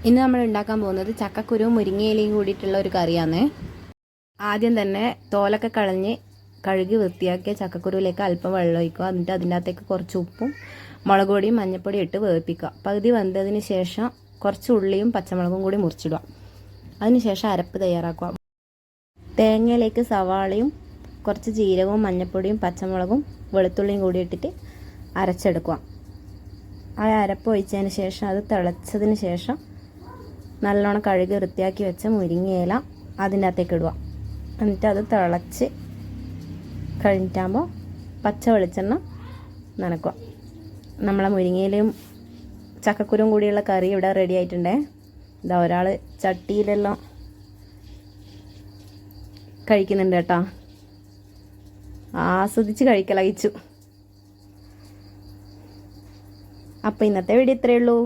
ഇന്ന് നമ്മൾ ഉണ്ടാക്കാൻ പോകുന്നത് ചക്കക്കുരുവും മുരിങ്ങയിലയും കൂടിയിട്ടുള്ള ഒരു കറിയാണ്. ആദ്യം തന്നെ തോലൊക്കെ കളഞ്ഞ് കഴുകി വൃത്തിയാക്കിയ ചക്കക്കുരുവിലേക്ക് അല്പം വെള്ളം ഒഴിക്കുക. എന്നിട്ട് അതിൻ്റെ അകത്തേക്ക് കുറച്ച് ഉപ്പും മുളക് പൊടിയും മഞ്ഞൾപ്പൊടിയും ഇട്ട് വേവിപ്പിക്കുക. പകുതി വെന്തതിന് ശേഷം കുറച്ച് ഉള്ളിയും പച്ചമുളകും കൂടി മുറിച്ചിടുക. അതിനുശേഷം അരപ്പ് തയ്യാറാക്കുക. തേങ്ങയിലേക്ക് സവാളയും കുറച്ച് ജീരകവും മഞ്ഞൾപ്പൊടിയും പച്ചമുളകും വെളുത്തുള്ളിയും കൂടി ഇട്ടിട്ട് അരച്ചെടുക്കുക. ആ അരപ്പ് ഒഴിച്ചതിന് ശേഷം അത് തിളച്ചതിന് ശേഷം നല്ലോണം കഴുകി വൃത്തിയാക്കി വെച്ച മുരിങ്ങയില അതിൻ്റെ അകത്തേക്ക് ഇടുക. എന്നിട്ട് അത് തിളച്ച് കഴിഞ്ഞിട്ടാകുമ്പോൾ പച്ച വെളിച്ചെണ്ണ നനക്കുക. നമ്മളെ മുരിങ്ങയിലയും ചക്കക്കുരും കൂടിയുള്ള കറി ഇവിടെ റെഡി ആയിട്ടുണ്ടേ. ഇതാ ഒരാൾ ചട്ടിയിലെല്ലാം കഴിക്കുന്നുണ്ട് കേട്ടോ. ആസ്വദിച്ച് കഴിക്കലയച്ചു. അപ്പോൾ ഇന്നത്തെ വീഡിയോ ഇത്രയേ ഉള്ളൂ.